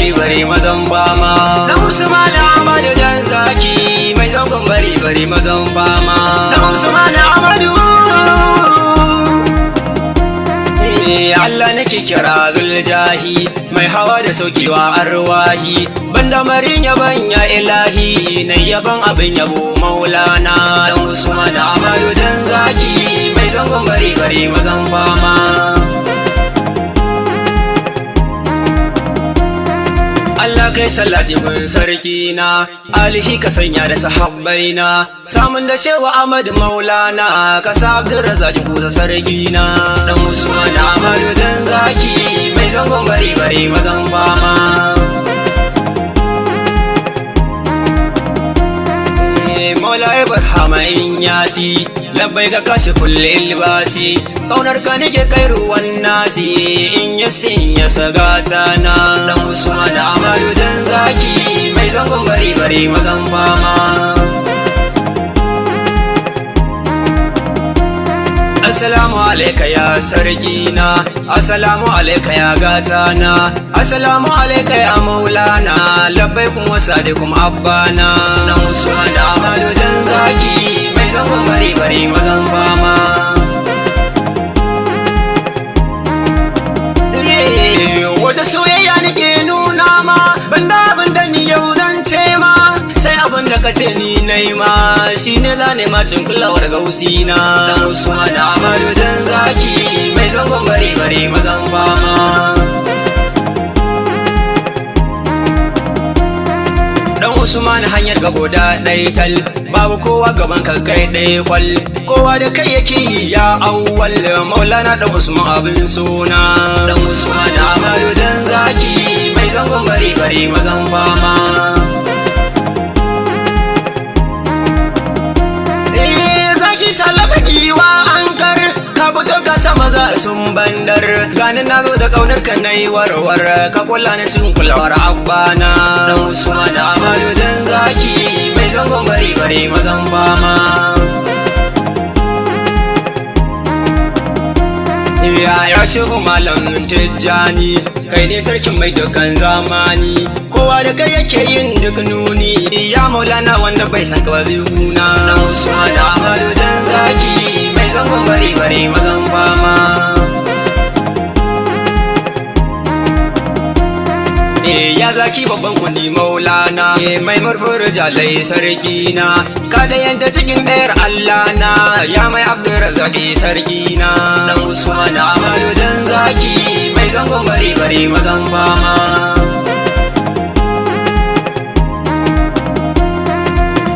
bari mazan fama. Na Usman Ahmadu jan zaki mai zangon bari mazan fama. Na Usman Ahmadu Allah nake kira zuljahi mai hawa da saukewa arwahi banda marin yaban ya ilahi na yaban abin yabo maulana. Dan Usman Ahmadu jan zaki mai zangon bari mazan fama. Allah kai salati mun sarki na alihi ka sanya da sahabbai na samun da shewa Ahmad maulana ka sa Abdurrazzaq kusa sarki na. Dan Usman Ahmadu jan zaki mai zangon bari mazan fama. Maulaya barhama in yasi labbai ga kashi fulle libasi kaunar ka nake kai ruwan nasi in ya sagata na. Dan Usman Ahmadu jan zaki mai zangon bari mazan fama. Assalamu alaika ya sarki na, assalamu alaika ya gata na, assalamu alaika ya maulana labbai kuma sadikum abbana. Dan Usman Ahmadu jan zaki mai zangon bari mazan fama. Wata soyayya nake nuna ma banda abin da ni yau zan ce ma sai abin da kace ni nayi ma shine zane ma cin kulawar gausina. Dan Usman Ahmadu jan zaki mai zangon bari mazan fama. Dan Usman hanyar gabo da ɗai tal babu kowa gaban ka kai ɗai kwal kowa da kai yake ya awwal maulana. Dan Usman abin suna. Dan Usman Ahmadu jan zaki mai zangon bari mazan fama. Zaki salama giwa ankar ka buga gasa maza sun bandar ganin nazo da kaunar ka nayi warwar ka kula na cin kulawar abbana. Dan Usman Ahmadu jan zaki mai zangon bari mazan fama. Ya shehu malam Tijjani kai ne sarkin mai dukkan zamani kowa da kai yake yin duk nuni ya maulana wanda bai san ka zuna. Dan Usman Ahmadu jan zaki mai zangon bari mazan fama. Ya zaki babban kundi maulana mai murfur jalai sarki na ka da yanda cikin ɗayar Allah na ya mai Abdurrazzaq sarki na. Dan Usman Ahmadu jan zaki mai zangon bari mazan fama.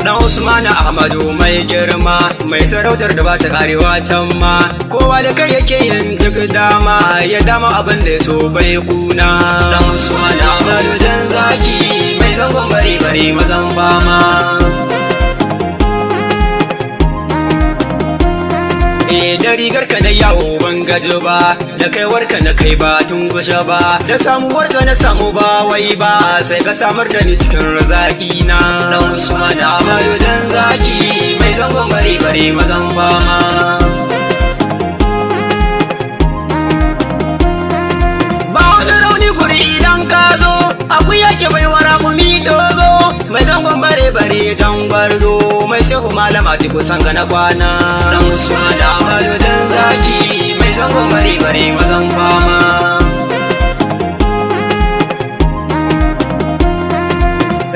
Dan Usman Ahmadu mai girma mai sarautar da bata karewa can ma kowa da kai yake yin duk dama ya dama abin da so bai kuna. Dan Usman Ahmadu jan zaki mai zangon bari mazan fama. Da rigar ka na yawo ban gaji ba da kaiwar ka na kai ba tun gushe ba da samuwar ka na samu ba wai ba sai ka samar da ni cikin razaki na. Dan Usman Ahmadu jan zaki mai zangon bari mazan fama. Ba wani rauni guri idan ka zo abu yake bai wara gumi dogo mai zangon bare jan gwarzo mai shehu malam Atiku san ka na kwana. Dan Usman Ahmadu jan zaki mai zangon bari mazan fama.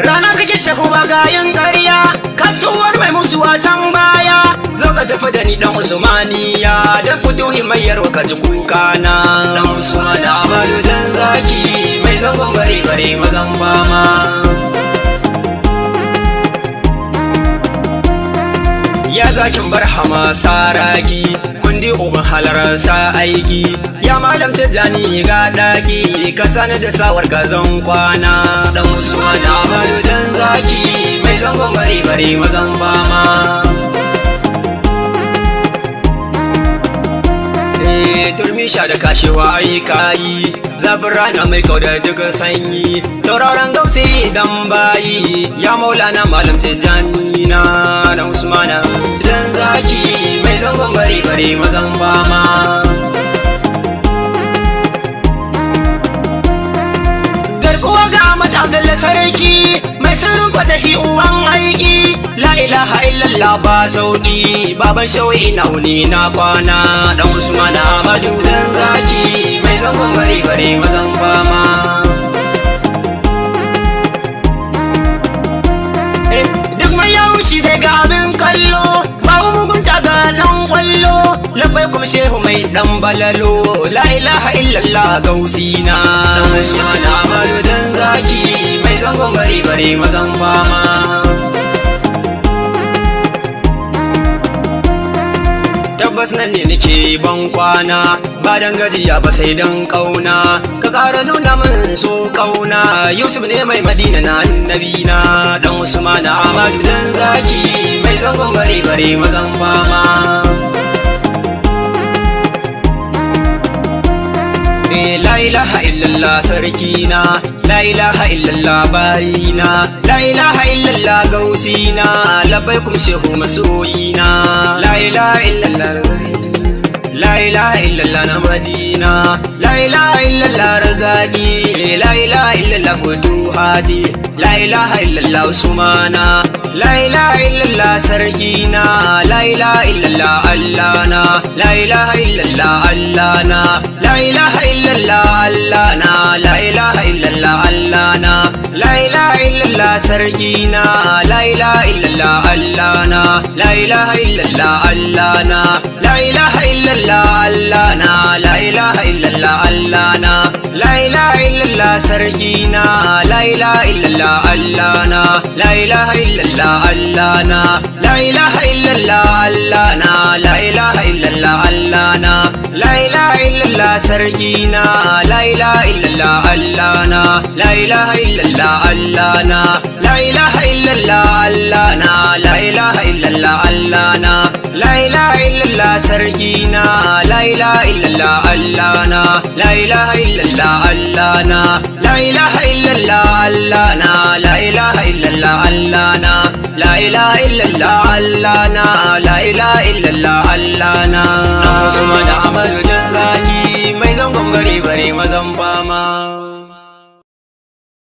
Rana kake shehu bagayen ƙarya kasuwar mai musuwa can baya zo ka tafi da ni dan Usmaniya da fito himayar ka ji kuka na. Dan Usman Ahmadu jan zaki mai zangon bari mazan fama. Ya zakin barhama saraki kundi umar halar sa aiki ya malam Tijjani ga daki ka sani da sawar ka zan kwana. Dan Usman Ahmadu jan zaki mai zangon bari mazan fama. Turmi sha da kashewa aikayi zafin rana mai kauda duk sanyi tauraron gausi dan bayi ya maulana malam Tijjani na. Dan Usman jan zaki mai zangon bari mazan fama. Garkuwa Allah sarki mai sirrin fatahi uwan aiki la ilaha illallah ba sauki baban shawi na wuni na kwana dan Usman Ahmadu dan zaki mai zangon bare bare mazan fama duk mai yaushi daga abin kallo babu mugunta ga dan kwallo labai kuma shehu mai dan balalo la ilaha illallah gausina dan Usman Ahmadu dan zaki mai zangon bare bare mazan fama tabbas nan ne nake ban kwana ba dan gajiya ba sai dan kauna ka ƙara nuna min so kauna Yusuf ne mai Madina na annabina dan Usman Ahmadu dan zaki mai zangon bare bare mazan fama la ilaha illallah sarkina la ilaha illallah bayina la ilaha illallah gausina labaikum shehu masoyina la ilaha illallah la ilaha illallah na Madina la ilaha illallah razaki la ilaha illallah futuhati la ilaha illallah usmana la ilaha illallah sarkina la ilaha illallah allana la ilaha illallah allana la ilaha illallah allana la ilaha illallah allana la ilaha illallah sarkina la ilaha illallah allana la ilaha illallah allana la ilaha illallah allana la ilaha illallah allana la ilaha illallah sarkina la ilaha illallah allana la ilaha illallah allana la ilaha illallah allana la ilaha illallah allana la ilaha illallah sarkina la ilaha illallah allana la ilaha illallah allana la ilaha illallah allana la ilaha illallah allana la ilaha illallah sarkina la ilaha illallah allana la ilaha illallah allana la ilaha illallah allana la ilaha illallah allana la ilaha illallah allana la ilaha illallah allana Usman Ahmadu dan zaki mai zangon bare bare mazan fama